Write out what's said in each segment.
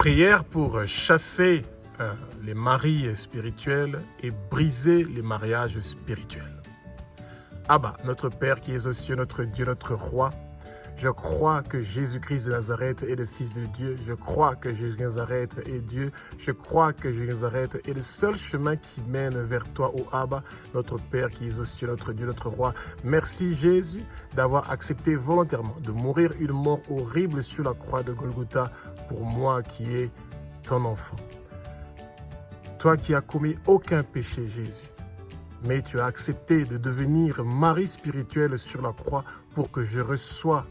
Prière pour chasser les maris spirituels et briser les mariages spirituels. Abba, notre Père qui es aux cieux, notre Dieu, notre Roi, je crois que Jésus-Christ de Nazareth est le Fils de Dieu. Je crois que Jésus de Nazareth est Dieu. Je crois que Jésus de Nazareth est le seul chemin qui mène vers toi, ô Abba, notre Père qui est aux cieux, notre Dieu, notre Roi. Merci Jésus d'avoir accepté volontairement de mourir une mort horrible sur la croix de Golgotha pour moi qui est ton enfant. Toi qui as commis aucun péché, Jésus, mais tu as accepté de devenir mari spirituel sur la croix pour que je reçoive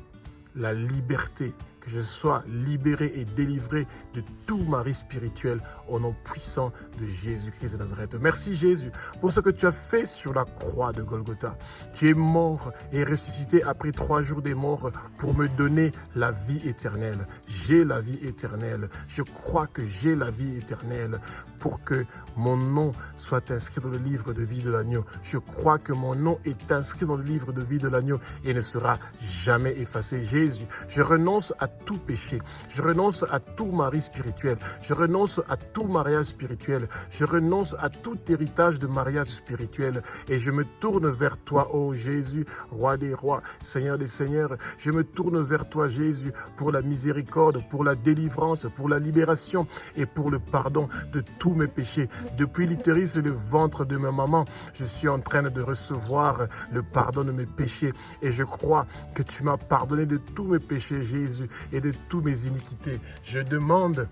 la liberté, que je sois libéré et délivré de tout mari spirituel au nom puissant de Jésus-Christ de Nazareth. Merci Jésus pour ce que tu as fait sur la croix de Golgotha. Tu es mort et ressuscité après 3 jours des morts pour me donner la vie éternelle. J'ai la vie éternelle. Je crois que j'ai la vie éternelle pour que mon nom soit inscrit dans le livre de vie de l'agneau. Je crois que mon nom est inscrit dans le livre de vie de l'agneau et ne sera jamais effacé. Jésus, je renonce à tout péché. Je renonce à tout mari spirituel. Je renonce à tout mariage spirituel. Je renonce à tout héritage de mariage spirituel. Et je me tourne vers toi, ô Jésus, Roi des rois, Seigneur des seigneurs. Je me tourne vers toi, Jésus, pour la miséricorde, pour la délivrance, pour la libération et pour le pardon de tous mes péchés. Depuis l'utérus et le ventre de ma maman, je suis en train de recevoir le pardon de mes péchés. Et je crois que tu m'as pardonné de tous mes péchés, Jésus, et de toutes mes iniquités. Je demande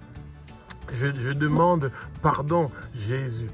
pardon, Jésus,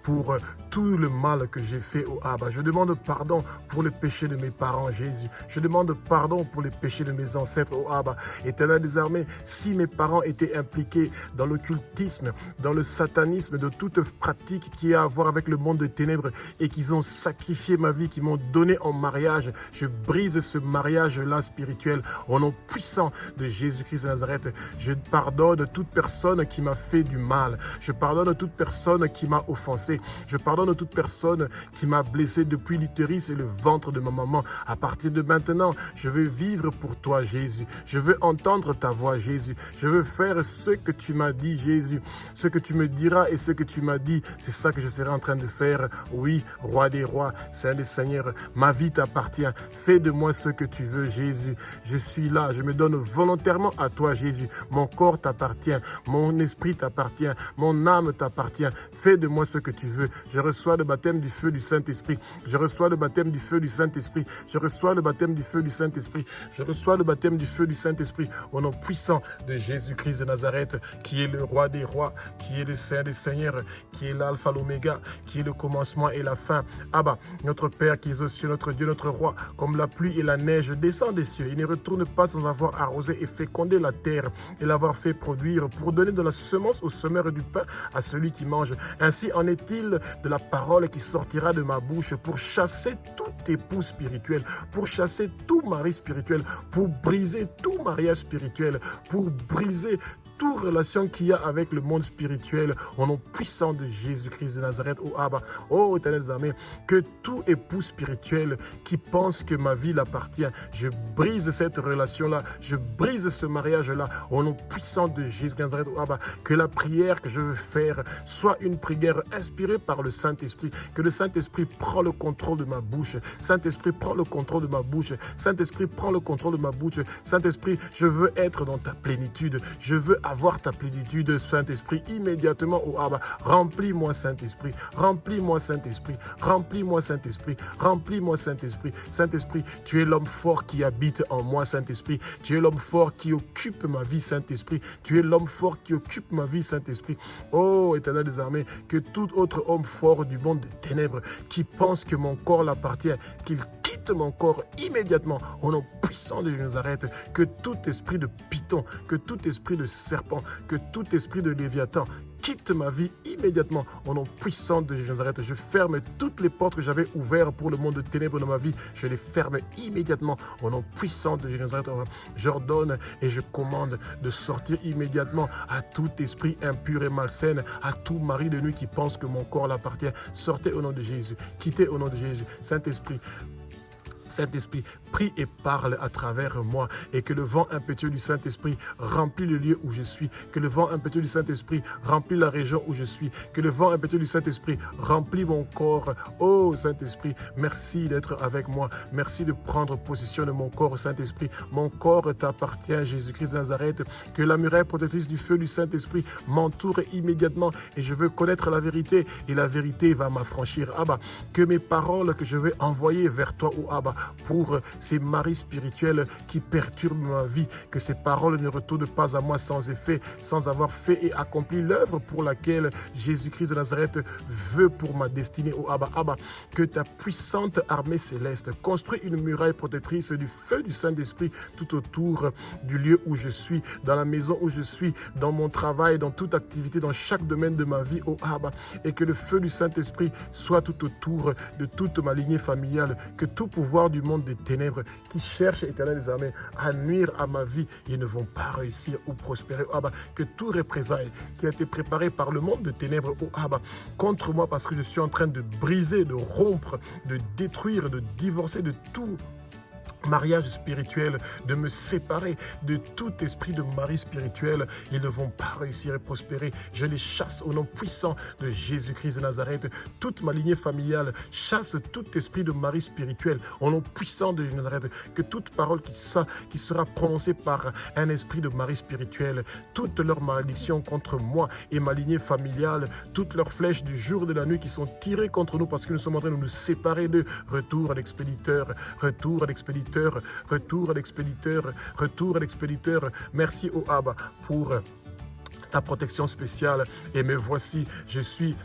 pour tout le mal que j'ai fait au Abba. Je demande pardon pour le péché de mes parents, Jésus. Je demande pardon pour les péchés de mes ancêtres au Abba. Éternel des armées, si mes parents étaient impliqués dans l'occultisme, dans le satanisme, de toute pratique qui a à voir avec le monde des ténèbres et qu'ils ont sacrifié ma vie, qu'ils m'ont donné en mariage, je brise ce mariage-là spirituel au nom puissant de Jésus-Christ de Nazareth. Je pardonne toute personne qui m'a fait du mal. Je pardonne toute personne qui m'a offensé. Je pardonne toute personne qui m'a blessé depuis l'utérus et le ventre de ma maman. À partir de maintenant, je veux vivre pour toi, Jésus. Je veux entendre ta voix, Jésus. Je veux faire ce que tu m'as dit, Jésus. Ce que tu me diras et ce que tu m'as dit, c'est ça que je serai en train de faire. Oui, Roi des rois, Saint des seigneurs, ma vie t'appartient. Fais de moi ce que tu veux, Jésus. Je suis là, je me donne volontairement à toi, Jésus. Mon corps t'appartient, mon esprit t'appartient, mon âme t'appartient. Fais de moi ce que tu veux. Je reçois le baptême du feu du Saint-Esprit. Je reçois le baptême du feu du Saint-Esprit. Je reçois le baptême du feu du Saint-Esprit. Je reçois le baptême du feu du Saint-Esprit au nom puissant de Jésus-Christ de Nazareth, qui est le Roi des rois, qui est le Saint des seigneurs, qui est l'alpha, l'oméga, qui est le commencement et la fin. Abba, notre Père qui est aux cieux, notre Dieu, notre Roi, comme la pluie et la neige descend des cieux. Il ne retourne pas sans avoir arrosé et fécondé la terre et l'avoir fait produire pour donner de la semence au semeur du pain à celui qui mange. Ainsi en est-il de la parole qui sortira de ma bouche pour chasser tout époux spirituel, pour chasser tout mari spirituel, pour briser tout mariage spirituel, pour briser toute relation qu'il y a avec le monde spirituel, au nom puissant de Jésus-Christ de Nazareth, ô Abba, ô éternel des armées, que tout époux spirituel qui pense que ma vie l'appartient, je brise cette relation-là, je brise ce mariage-là, au nom puissant de Jésus-Christ de Nazareth, ô Abba, que la prière que je veux faire soit une prière inspirée par le Saint-Esprit, que le Saint-Esprit prend le contrôle de ma bouche, Saint-Esprit prend le contrôle de ma bouche, Saint-Esprit prend le contrôle de ma bouche, Saint-Esprit, je veux être dans ta plénitude, je veux avoir ta plénitude, Saint-Esprit, immédiatement, oh Abba, remplis-moi, Saint-Esprit, remplis-moi, Saint-Esprit, remplis-moi, Saint-Esprit, remplis-moi, Saint-Esprit, Saint-Esprit, tu es l'homme fort qui habite en moi, Saint-Esprit, tu es l'homme fort qui occupe ma vie, Saint-Esprit, tu es l'homme fort qui occupe ma vie, Saint-Esprit, oh éternel des armées, que tout autre homme fort du monde des ténèbres qui pense que mon corps l'appartient, qu'il quitte mon corps immédiatement au nom puissant de Nazareth, que tout esprit de python, que tout esprit de serpent, que tout esprit de léviathan quitte ma vie immédiatement au nom puissant de Nazareth. Je ferme toutes les portes que j'avais ouvertes pour le monde de ténèbres dans ma vie. Je les ferme immédiatement au nom puissant de Nazareth. J'ordonne et je commande de sortir immédiatement à tout esprit impur et malsain, à tout mari de nuit qui pense que mon corps l'appartient. Sortez au nom de Jésus. Quittez au nom de Jésus. Saint-Esprit, Saint-Esprit, prie et parle à travers moi et que le vent impétueux du Saint-Esprit remplit le lieu où je suis, que le vent impétueux du Saint-Esprit remplit la région où je suis, que le vent impétueux du Saint-Esprit remplit mon corps. Oh Saint-Esprit, merci d'être avec moi, merci de prendre possession de mon corps, Saint-Esprit. Mon corps t'appartient, Jésus-Christ de Nazareth, que la muraille protectrice du feu du Saint-Esprit m'entoure immédiatement et je veux connaître la vérité et la vérité va m'affranchir. Abba, que mes paroles que je vais envoyer vers toi, oh Abba, pour ces maris spirituels qui perturbent ma vie, que ces paroles ne retournent pas à moi sans effet, sans avoir fait et accompli l'œuvre pour laquelle Jésus-Christ de Nazareth veut pour ma destinée, oh Abba. Abba, que ta puissante armée céleste construit une muraille protectrice du feu du Saint-Esprit tout autour du lieu où je suis, dans la maison où je suis, dans mon travail, dans toute activité, dans chaque domaine de ma vie, oh Abba, et que le feu du Saint-Esprit soit tout autour de toute ma lignée familiale, que tout pouvoir du monde des ténèbres qui cherche, Éternel des armées, à nuire à ma vie, ils ne vont pas réussir ou prospérer, oh Abba, que tout représailles qui a été préparé par le monde de ténèbres, oh Abba, contre moi parce que je suis en train de briser, de rompre, de détruire, de divorcer de tout mariage spirituel, de me séparer de tout esprit de mari spirituel. Ils ne vont pas réussir et prospérer. Je les chasse au nom puissant de Jésus-Christ de Nazareth. Toute ma lignée familiale chasse tout esprit de mari spirituel au nom puissant de Nazareth. Que toute parole qui sera prononcée par un esprit de mari spirituel, toute leur malédiction contre moi et ma lignée familiale, toutes leurs flèches du jour et de la nuit qui sont tirées contre nous parce que nous sommes en train de nous séparer d'eux. Retour à l'expéditeur, retour à l'expéditeur, retour à l'expéditeur, retour à l'expéditeur. Merci, oh Abba, pour ta protection spéciale. Et me voici, je suis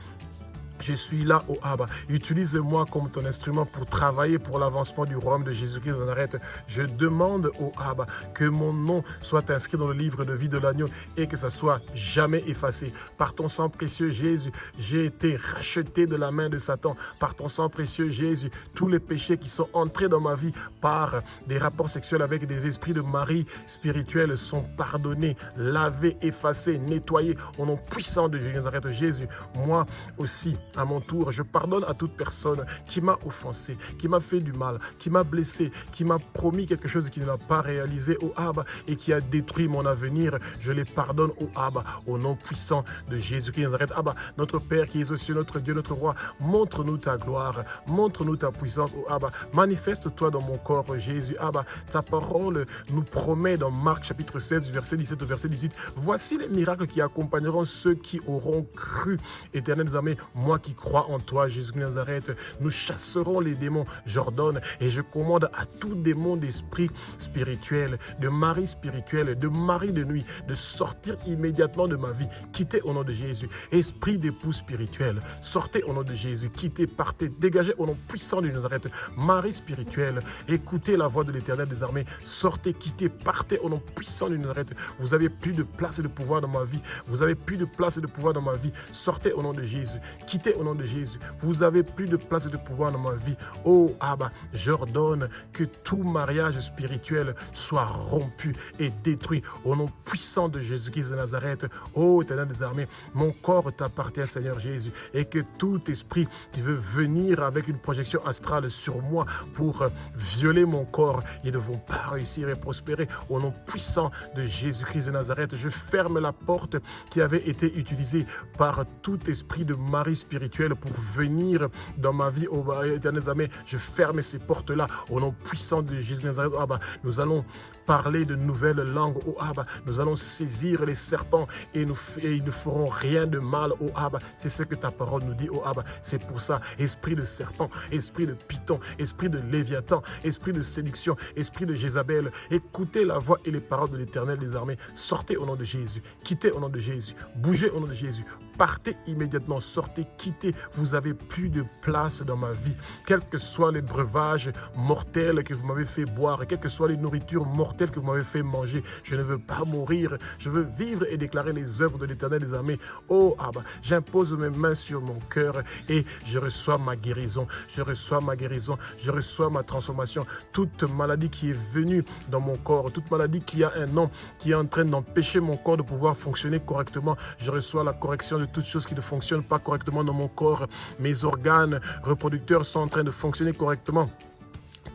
là, oh Abba. Utilise-moi comme ton instrument pour travailler pour l'avancement du royaume de Jésus-Christ de Nazareth. Je demande, oh Abba, que mon nom soit inscrit dans le livre de vie de l'agneau et que ça soit jamais effacé. Par ton sang précieux, Jésus, j'ai été racheté de la main de Satan. Par ton sang précieux, Jésus, tous les péchés qui sont entrés dans ma vie par des rapports sexuels avec des esprits de mari spirituels sont pardonnés, lavés, effacés, nettoyés au nom puissant de Jésus de Nazareth. Jésus, moi aussi, à mon tour, je pardonne à toute personne qui m'a offensé, qui m'a fait du mal, qui m'a blessé, qui m'a promis quelque chose qui ne l'a pas réalisé, au Abba, et qui a détruit mon avenir. Je les pardonne, au Abba, au nom puissant de Jésus-Christ de Nazareth. Abba, notre Père qui est aux cieux, notre Dieu, notre Roi, montre-nous ta gloire, montre-nous ta puissance, au Abba. Manifeste-toi dans mon corps, Jésus. Abba, ta parole nous promet dans Marc chapitre 16, du verset 17 au verset 18. Voici les miracles qui accompagneront ceux qui auront cru. Éternel des armées, moi qui crois en toi, Jésus de Nazareth, nous chasserons les démons. J'ordonne et je commande à tout démon d'esprit spirituel, de mari spirituel, de mari de nuit, de sortir immédiatement de ma vie. Quittez au nom de Jésus. Esprit d'époux spirituel, sortez au nom de Jésus. Quittez, partez, dégagez au nom puissant de Nazareth. Mari spirituel, écoutez la voix de l'Éternel des armées. Sortez, quittez, partez au nom puissant de Nazareth. Vous avez plus de place et de pouvoir dans ma vie. Vous avez plus de place et de pouvoir dans ma vie. Sortez au nom de Jésus. Quittez au nom de Jésus. Vous avez plus de place et de pouvoir dans ma vie. Oh Abba, j'ordonne que tout mariage spirituel soit rompu et détruit au nom puissant de Jésus-Christ de Nazareth. Oh Éternel des armées, mon corps t'appartient, Seigneur Jésus, et que tout esprit qui veut venir avec une projection astrale sur moi pour violer mon corps, ils ne vont pas réussir et prospérer au nom puissant de Jésus-Christ de Nazareth. Je ferme la porte qui avait été utilisée par tout esprit de mari spirituel pour venir dans ma vie, oh Éternel des armées. Je ferme ces portes-là au nom puissant de Jésus de Nazareth. Oh Abba, nous allons parler de nouvelles langues, oh Abba. Nous allons saisir les serpents et ils ne feront rien de mal, oh Abba. C'est ce que ta parole nous dit, oh Abba. C'est pour ça, esprit de serpent, esprit de python, esprit de léviathan, esprit de séduction, esprit de Jézabel, écoutez la voix et les paroles de l'Éternel des armées. Sortez au nom de Jésus, quittez au nom de Jésus, bougez au nom de Jésus, partez immédiatement, sortez, quittez. Vous avez plus de place dans ma vie. Quels que soient les breuvages mortels que vous m'avez fait boire, quelles que soient les nourritures mortelles que vous m'avez fait manger, je ne veux pas mourir. Je veux vivre et déclarer les œuvres de l'Éternel des armées. Oh Abba, j'impose mes mains sur mon cœur et je reçois ma guérison. Je reçois ma guérison. Je reçois ma transformation. Toute maladie qui est venue dans mon corps, toute maladie qui a un nom, qui est en train d'empêcher mon corps de pouvoir fonctionner correctement, je reçois la correction de toutes choses qui ne fonctionnent pas correctement dans mon corps. Mes organes reproducteurs sont en train de fonctionner correctement.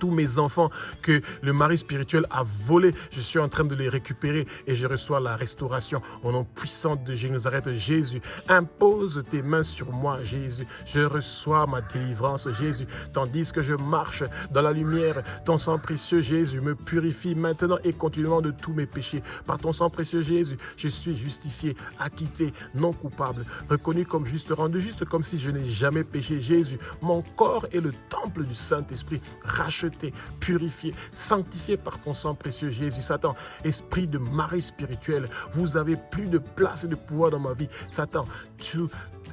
Tous mes enfants que le mari spirituel a volés, je suis en train de les récupérer et je reçois la restauration. Au nom puissant de Nazareth, Jésus, impose tes mains sur moi, Jésus. Je reçois ma délivrance, Jésus. Tandis que je marche dans la lumière, ton sang précieux, Jésus, me purifie maintenant et continuellement de tous mes péchés. Par ton sang précieux, Jésus, je suis justifié, acquitté, non coupable, reconnu comme juste, rendu juste comme si je n'ai jamais péché, Jésus. Mon corps est le temple du Saint-Esprit, racheté, purifié, sanctifié par ton sang précieux, Jésus. Satan, esprit de mari spirituel, vous avez plus de place et de pouvoir dans ma vie. Satan,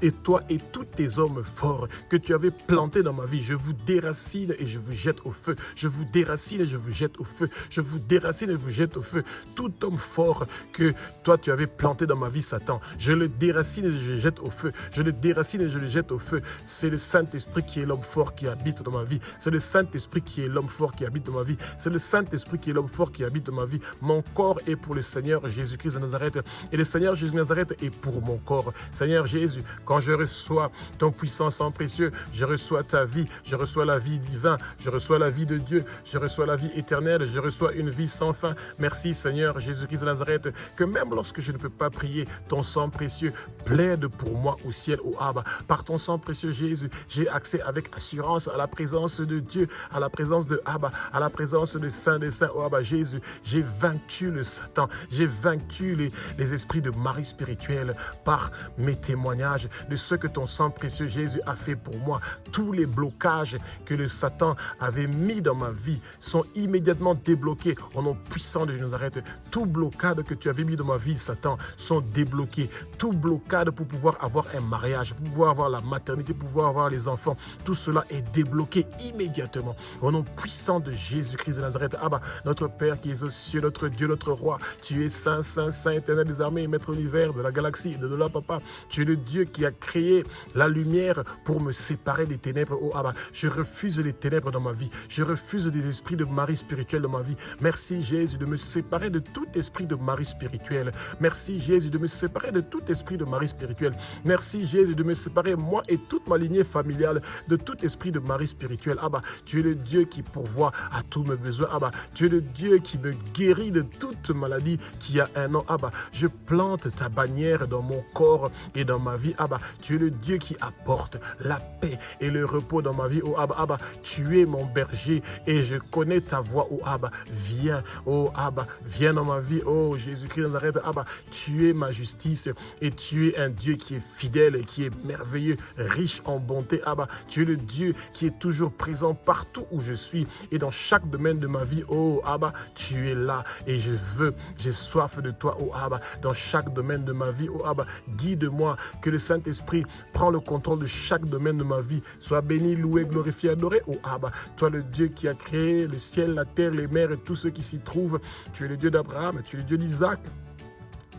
et toi et tous tes hommes forts que tu avais plantés dans ma vie, je vous déracine et je vous jette au feu. Je vous déracine et je vous jette au feu. Je vous déracine et je vous jette au feu. Tout homme fort que toi tu avais planté dans ma vie, Satan, je le déracine et je le jette au feu. Je le déracine et je le jette au feu. C'est le Saint-Esprit qui est l'homme fort qui habite dans ma vie. C'est le Saint-Esprit qui est l'homme fort qui habite dans ma vie. C'est le Saint-Esprit qui est l'homme fort qui habite dans ma vie. Mon corps est pour le Seigneur Jésus-Christ de Nazareth et le Seigneur Jésus de Nazareth est pour mon corps. Seigneur Jésus, quand je reçois ton puissant sang précieux, je reçois ta vie, je reçois la vie divine, je reçois la vie de Dieu, je reçois la vie éternelle, je reçois une vie sans fin. Merci Seigneur Jésus-Christ de Nazareth, que même lorsque je ne peux pas prier, ton sang précieux plaide pour moi au ciel, au Abba. Par ton sang précieux Jésus, j'ai accès avec assurance à la présence de Dieu, à la présence de Abba, à la présence de Saint des Saints, au Abba Jésus. J'ai vaincu le Satan, j'ai vaincu les esprits de mari spirituel par mes témoignages de ce que ton sang précieux Jésus a fait pour moi. Tous les blocages que le Satan avait mis dans ma vie sont immédiatement débloqués au nom puissant de Nazareth. Tout blocage que tu avais mis dans ma vie, Satan, sont débloqués. Tout blocage pour pouvoir avoir un mariage, pour pouvoir avoir la maternité, pour pouvoir avoir les enfants, tout cela est débloqué immédiatement au nom puissant de Jésus-Christ de Nazareth. Abba, notre Père qui est aux cieux, notre Dieu, notre Roi, tu es saint, saint, saint, éternel des armées, maître univers, de la galaxie, de là, papa. Tu es le Dieu qui a créé la lumière pour me séparer des ténèbres. Oh Abba, je refuse les ténèbres dans ma vie. Je refuse des esprits de mari spirituel dans ma vie. Merci Jésus de me séparer de tout esprit de mari spirituel. Merci Jésus de me séparer de tout esprit de mari spirituel. Merci Jésus de me séparer, moi et toute ma lignée familiale, de tout esprit de mari spirituel. Abba, tu es le Dieu qui pourvoit à tous mes besoins. Abba, tu es le Dieu qui me guérit de toute maladie qui a un nom. Abba, je plante ta bannière dans mon corps et dans ma vie. Abba, tu es le Dieu qui apporte la paix et le repos dans ma vie. Oh Abba, Abba, tu es mon berger et je connais ta voix. Oh Abba, viens. Oh Abba, viens dans ma vie. Oh Jésus-Christ de Nazareth. Abba, tu es ma justice et tu es un Dieu qui est fidèle et qui est merveilleux, riche en bonté. Abba, tu es le Dieu qui est toujours présent partout où je suis et dans chaque domaine de ma vie. Oh Abba, tu es là et j'ai soif de toi. Oh Abba, dans chaque domaine de ma vie. Oh Abba, guide-moi, que le Saint-Esprit prend le contrôle de chaque domaine de ma vie. Sois béni, loué, glorifié, adoré. Oh Abba, toi le Dieu qui a créé le ciel, la terre, les mers et tout ce qui s'y trouve. Tu es le Dieu d'Abraham, tu es le Dieu d'Isaac.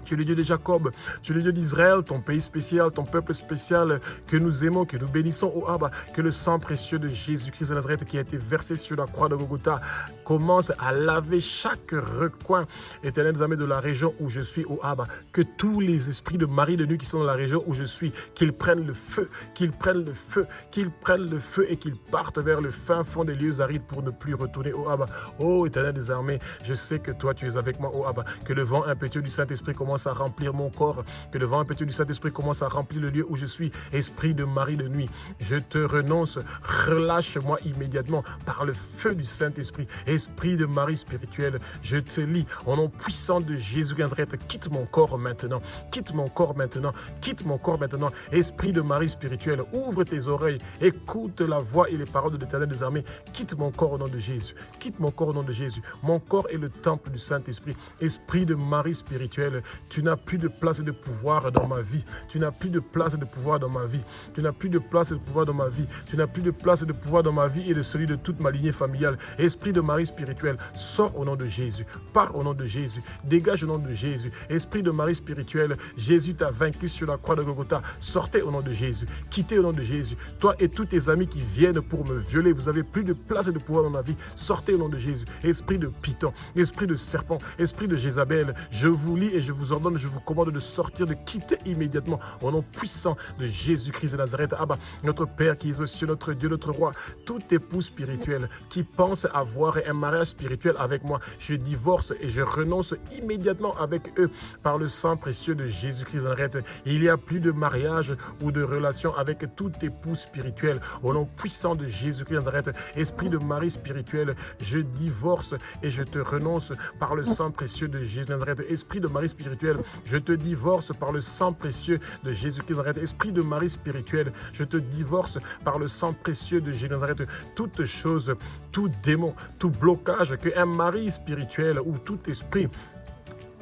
Tu es le Dieu de Jacob, tu es le Dieu d'Israël, ton pays spécial, ton peuple spécial que nous aimons, que nous bénissons, oh Abba, que le sang précieux de Jésus-Christ de Nazareth qui a été versé sur la croix de Golgotha commence à laver chaque recoin éternel des armées de la région où je suis, oh Abba, que tous les esprits de mari de nuit qui sont dans la région où je suis, qu'ils prennent le feu, qu'ils prennent le feu, qu'ils prennent le feu et qu'ils partent vers le fin fond des lieux arides pour ne plus retourner, oh Abba, oh éternel des armées, je sais que toi tu es avec moi, oh Abba, que le vent impétueux du Saint-Esprit commence à remplir mon corps, que le vent impétueux du Saint-Esprit commence à remplir le lieu où je suis. Esprit de mari de nuit, je te renonce, relâche-moi immédiatement par le feu du Saint-Esprit. Esprit de mari spirituel, je te lis au nom puissant de Jésus de Nazareth, quitte mon corps maintenant, quitte mon corps maintenant, quitte mon corps maintenant. Esprit de mari spirituel, ouvre tes oreilles, écoute la voix et les paroles de l'Éternel des armées, quitte mon corps au nom de Jésus, quitte mon corps au nom de Jésus. Mon corps est le temple du Saint-Esprit. Esprit de mari spirituel, tu n'as plus de place et de pouvoir dans ma vie. Tu n'as plus de place et de pouvoir dans ma vie. Tu n'as plus de place et de pouvoir dans ma vie. Tu n'as plus de place et de pouvoir dans ma vie et de celui de toute ma lignée familiale. Esprit de mari spirituel, sors au nom de Jésus. Pars au nom de Jésus. Dégage au nom de Jésus. Esprit de mari spirituel, Jésus t'a vaincu sur la croix de Golgotha. Sortez au nom de Jésus. Quittez au nom de Jésus. Toi et tous tes amis qui viennent pour me violer, vous avez plus de place et de pouvoir dans ma vie. Sortez au nom de Jésus. Esprit de Python, esprit de serpent, esprit de Jézabel, je vous lis et je vous vous ordonne, je vous commande de sortir, de quitter immédiatement au nom puissant de Jésus-Christ de Nazareth. Abba, notre Père qui est aux cieux, notre Dieu, notre roi, tout époux spirituel qui pense avoir un mariage spirituel avec moi, je divorce et je renonce immédiatement avec eux par le sang précieux de Jésus-Christ de Nazareth. Il n'y a plus de mariage ou de relation avec tout époux spirituel. Au nom puissant de Jésus-Christ de Nazareth, esprit de mari spirituel, je divorce et je te renonce par le sang précieux de Jésus de Nazareth. Esprit de mari spirituel, je te divorce par le sang précieux de Jésus-Christ de Nazareth. Esprit de mari spirituel, je te divorce par le sang précieux de Jésus de Nazareth. Toute chose, tout démon, tout blocage qu'un mari spirituel ou tout esprit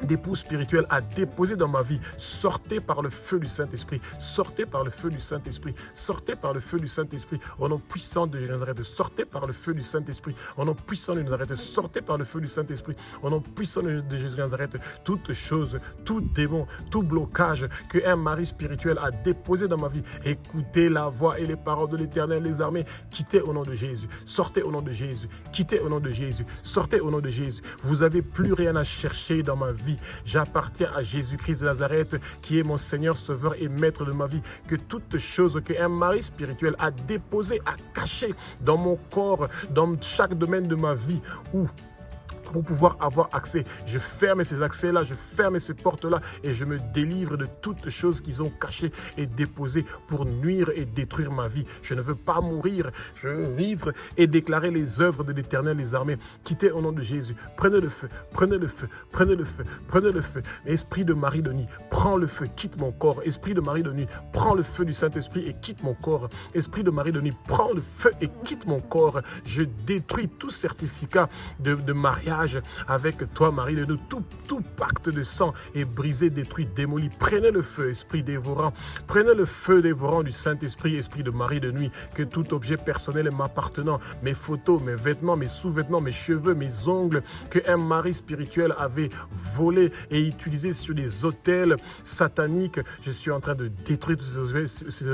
d'époux spirituel a déposé dans ma vie, sortez par le feu du Saint-Esprit, sortez par le feu du Saint-Esprit, sortez par le feu du Saint-Esprit, au nom puissant de Jésus de Nazareth, sortez par le feu du Saint-Esprit, au nom puissant de Nazareth, sortez par le feu du Saint-Esprit, au nom puissant de Jésus de Nazareth, toute chose, tout démon, tout blocage qu'un mari spirituel a déposé dans ma vie, écoutez la voix et les paroles de l'Éternel, les armées, quittez au nom de Jésus, sortez au nom de Jésus, quittez au nom de Jésus, sortez au nom de Jésus, vous n'avez plus rien à chercher dans ma vie. J'appartiens à Jésus-Christ de Nazareth qui est mon Seigneur, Sauveur et Maître de ma vie. Que toute chose qu'un mari spirituel a déposé, a caché dans mon corps, dans chaque domaine de ma vie, ou pour pouvoir avoir accès. Je ferme ces accès-là, je ferme ces portes-là et je me délivre de toutes choses qu'ils ont cachées et déposées pour nuire et détruire ma vie. Je ne veux pas mourir, je veux vivre et déclarer les œuvres de l'Éternel, les armées. Quittez au nom de Jésus. Prenez le feu, prenez le feu, prenez le feu, prenez le feu. Esprit de Marie de nuit, prends le feu, quitte mon corps. Esprit de Marie de nuit, prends le feu du Saint-Esprit et quitte mon corps. Esprit de Marie de nuit, prends le feu et quitte mon corps. Je détruis tout certificat de mariage avec toi, Marie de nous. Tout pacte de sang est brisé, détruit, démoli. Prenez le feu, esprit dévorant. Prenez le feu dévorant du Saint-Esprit, esprit de Marie de nuit. Que tout objet personnel m'appartenant, mes photos, mes vêtements, mes sous-vêtements, mes cheveux, mes ongles, qu'un mari spirituel avait volé et utilisé sur des autels sataniques, je suis en train de détruire tous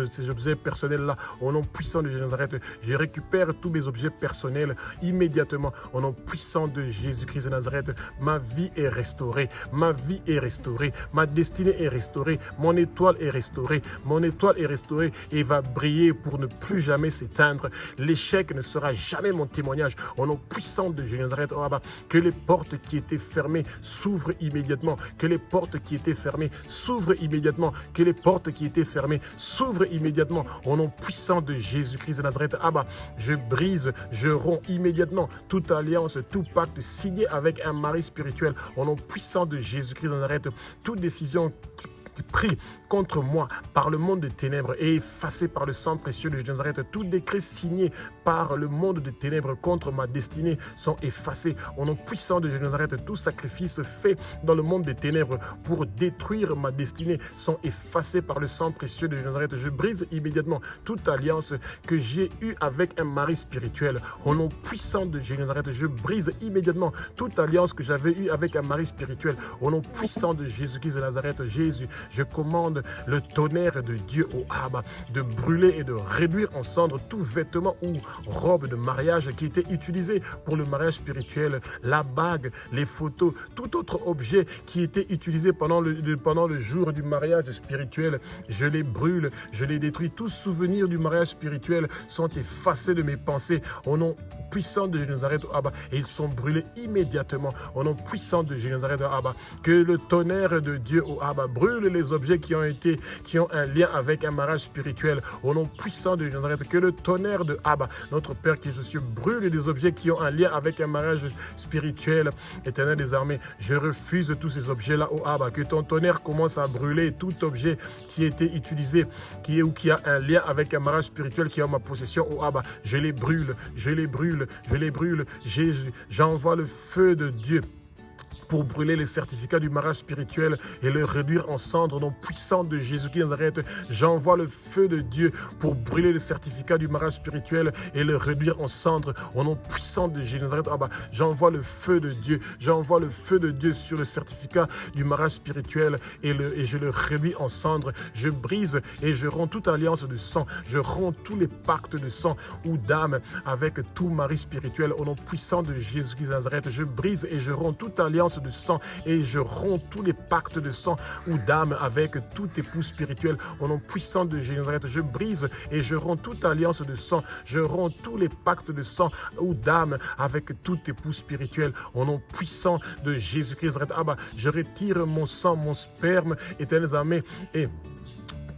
ces objets personnels-là. Au nom puissant de Jésus de Nazareth, je récupère tous mes objets personnels immédiatement. Au nom puissant de Jésus-Christ de Nazareth, ma vie est restaurée, ma vie est restaurée, ma destinée est restaurée, mon étoile est restaurée, et va briller pour ne plus jamais s'éteindre. L'échec ne sera jamais mon témoignage. Au nom puissant de Jésus de Nazareth, oh Abba, que les portes qui étaient fermées s'ouvrent immédiatement, que les portes qui étaient fermées s'ouvrent immédiatement, que les portes qui étaient fermées s'ouvrent immédiatement. Au nom puissant de Jésus-Christ de Nazareth, Abba, je brise, je romps immédiatement toute alliance, tout pacte signé avec un mari spirituel. Au nom puissant de Jésus-Christ de Nazareth, toute décision pris contre moi par le monde des ténèbres et effacé par le sang précieux de Jésus de Nazareth. Tout décret signé par le monde des ténèbres contre ma destinée sont effacés. Au nom puissant de Jésus de Nazareth, tout sacrifice fait dans le monde des ténèbres pour détruire ma destinée sont effacés par le sang précieux de Jésus de Nazareth. Je brise immédiatement toute alliance que j'ai eue avec un mari spirituel. Au nom puissant de Jésus de Nazareth, je brise immédiatement toute alliance que j'avais eue avec un mari spirituel. Au nom puissant de Jésus-Christ de Nazareth, Jésus, je commande le tonnerre de Dieu au Abba de brûler et de réduire en cendres tout vêtement ou robe de mariage qui était utilisé pour le mariage spirituel, la bague, les photos, tout autre objet qui était utilisé pendant le jour du mariage spirituel. Je les brûle, je les détruis. Tous souvenirs du mariage spirituel sont effacés de mes pensées au nom puissant de Jésus de Nazareth au Abba, et ils sont brûlés immédiatement au nom puissant de Jésus de Nazareth au Abba. Que le tonnerre de Dieu au Abba brûle les objets qui ont un lien avec un mariage spirituel au nom puissant de Jésus de Nazareth. Que le tonnerre de Abba, notre Père qui est aux cieux, brûle les objets qui ont un lien avec un mariage spirituel. Éternel des armées, je refuse tous ces objets-là au Abba. Que ton tonnerre commence à brûler tout objet qui a été utilisé, qui a un lien avec un mariage spirituel qui est en ma possession au Abba. Je les brûle, je les brûle, je les brûle. Jésus, j'envoie le feu de Dieu pour brûler les certificats du mariage spirituel et le réduire en cendres au nom puissant de Jésus-Christ de Nazareth. J'envoie le feu de Dieu pour brûler les certificats du mariage spirituel et le réduire en cendres au nom puissant de Jésus de Nazareth. Ah bah, j'envoie le feu de Dieu, j'envoie le feu de Dieu sur le certificat du mariage spirituel et je le réduis en cendres. Je brise et je romps toute alliance de sang, je romps tous les pactes de sang ou d'âme avec tout mari spirituel au nom puissant de Jésus-Christ de Nazareth. Je brise et je romps toute alliance alliance de sang et je romps tous les pactes de sang ou d'âme avec tout époux spirituel au nom puissant de Jésus de Nazareth. Je brise et je romps toute alliance de sang. Je romps tous les pactes de sang ou d'âme avec tout époux spirituel au nom puissant de Jésus-Christ de Nazareth. Abba, je retire mon sang, mon sperme, éternels armées, et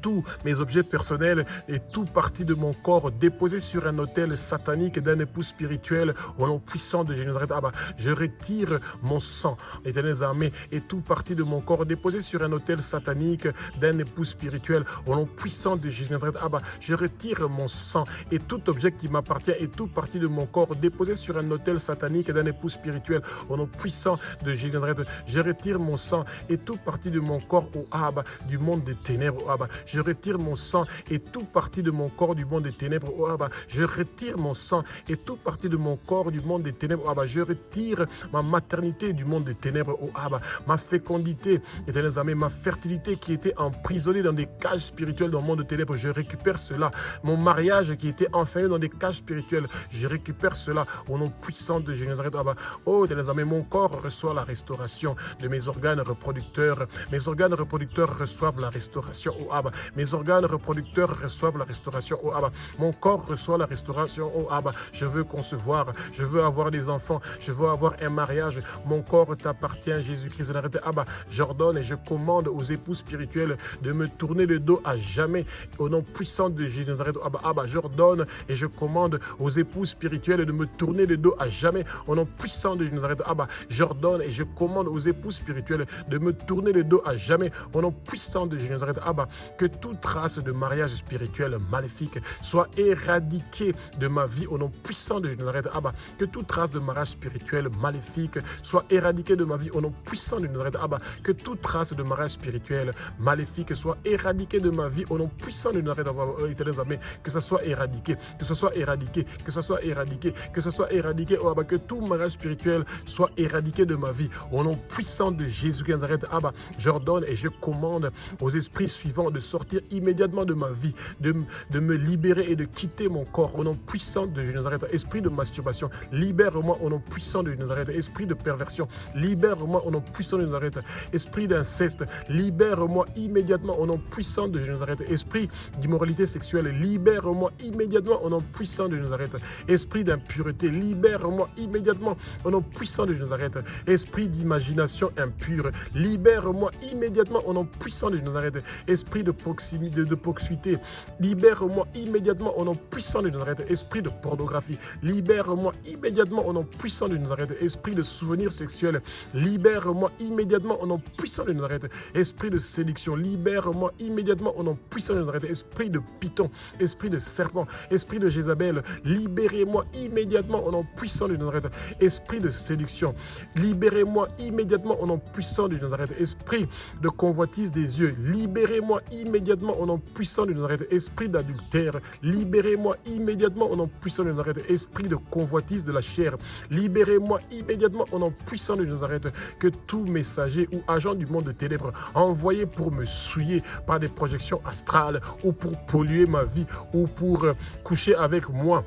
tous mes objets personnels et tout partie de mon corps déposé sur un autel satanique d'un époux spirituel au nom puissant de Jésus de Nazareth. Abba, je retire mon sang, éternels armées, et tout partie de mon corps déposé sur un autel satanique d'un époux spirituel au nom puissant de Jésus de Nazareth. Abba, je retire mon sang et tout objet qui m'appartient et tout partie de mon corps déposé sur un autel satanique d'un époux spirituel au nom puissant de Jésus de Nazareth. Je retire mon sang et tout partie de mon corps au Abba du monde des ténèbres au Abba. Je retire mon sang et tout partie de mon corps du monde des ténèbres au Abba. Je retire mon sang et tout partie de mon corps du monde des ténèbres au Abba. Je retire ma maternité du monde des ténèbres au Abba. Ma fécondité, éternels amis, ma fertilité qui était emprisonnée dans des cages spirituelles dans le monde des ténèbres, je récupère cela. Mon mariage qui était enfermé dans des cages spirituelles, je récupère cela au nom puissant de Jésus de Nazareth. Abba. Oh, éternels amis, mon corps reçoit la restauration de mes organes reproducteurs. Mes organes reproducteurs reçoivent la restauration au Abba. Mes organes reproducteurs reçoivent la restauration au Abba. Mon corps reçoit la restauration au Abba. Je veux concevoir, je veux avoir des enfants, je veux avoir un mariage. Mon corps t'appartient, Jésus-Christ de Nazareth. Abba, j'ordonne et je commande aux époux spirituels de me tourner le dos à jamais au nom puissant de Jésus de Nazareth. Abba, Abba, j'ordonne et je commande aux époux spirituels de me tourner le dos à jamais au nom puissant de Jésus de Nazareth. Abba, j'ordonne et je commande aux époux spirituels de me tourner le dos à jamais au nom puissant de Jésus de Nazareth. Abba, que toute trace de mariage spirituel maléfique soit éradiquée de ma vie au nom puissant de Jésus de Nazareth. Abba, que toute trace de mariage spirituel maléfique soit éradiquée de ma vie au nom puissant de Jésus de Nazareth. Abba, que toute trace de mariage spirituel maléfique soit éradiquée de ma vie au nom puissant de Nazareth. Éternels amis, que ça soit éradiqué, que ce soit éradiqué, que ce soit éradiqué, que ce soit éradiqué. Oh, Abba, que tout mariage spirituel soit éradiqué de ma vie au nom puissant de Jésus de Nazareth. Abba, j'ordonne et je commande aux esprits suivants de sortir immédiatement de ma vie, de me libérer et de quitter mon corps au nom puissant de Jésus de Nazareth. Esprit de masturbation, libère-moi au nom puissant de Jésus de Nazareth. Esprit de perversion, libère-moi au nom puissant de Jésus de Nazareth. Esprit d'inceste, libère-moi immédiatement au nom puissant de Jésus de Nazareth. Esprit d'immoralité sexuelle, libère-moi immédiatement au nom puissant de Jésus de Nazareth. Esprit d'impureté, libère-moi immédiatement au nom puissant de Jésus de Nazareth. Esprit d'imagination impure, libère-moi immédiatement au nom puissant de Jésus de Nazareth. Esprit de proximité, libère-moi immédiatement au nom puissant de Nazareth. Esprit de pornographie, libère-moi immédiatement au nom puissant de Nazareth. Esprit de souvenir sexuel, libère-moi immédiatement au nom puissant de Nazareth. Esprit de séduction, libère-moi immédiatement au nom puissant de Nazareth. Esprit de python, esprit de serpent, esprit de Jézabel, libérez-moi immédiatement au nom puissant de Nazareth. Esprit de séduction, libérez-moi immédiatement au nom puissant de Nazareth. Esprit de convoitise des yeux, libérez-moi immédiatement au nom puissant de Nazareth. Esprit d'adultère, libérez-moi immédiatement au nom puissant de Nazareth. Esprit de convoitise de la chair, libérez-moi immédiatement au nom puissant de Nazareth. Que tout messager ou agent du monde de ténèbres envoyé pour me souiller par des projections astrales ou pour polluer ma vie ou pour coucher avec moi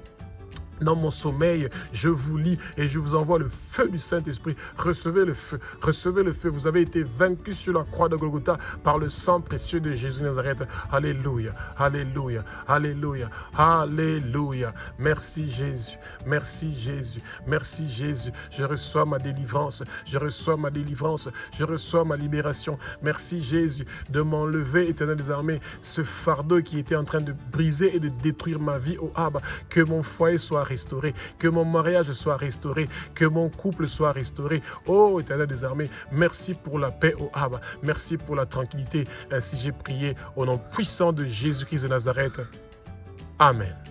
dans mon sommeil, je vous lis et je vous envoie le feu du Saint-Esprit. Recevez le feu, recevez le feu. Vous avez été vaincus sur la croix de Golgotha par le sang précieux de Jésus de Nazareth. Alléluia, alléluia, alléluia, alléluia. Merci Jésus, merci Jésus, merci Jésus. Je reçois ma délivrance, je reçois ma délivrance, je reçois ma libération. Merci Jésus de m'enlever, Éternel des armées, ce fardeau qui était en train de briser et de détruire ma vie au Abba. Que mon foyer soit restauré, que mon mariage soit restauré, que mon couple soit restauré. Oh, Éternel des armées, merci pour la paix au Abba, merci pour la tranquillité. Ainsi j'ai prié au nom puissant de Jésus-Christ de Nazareth. Amen.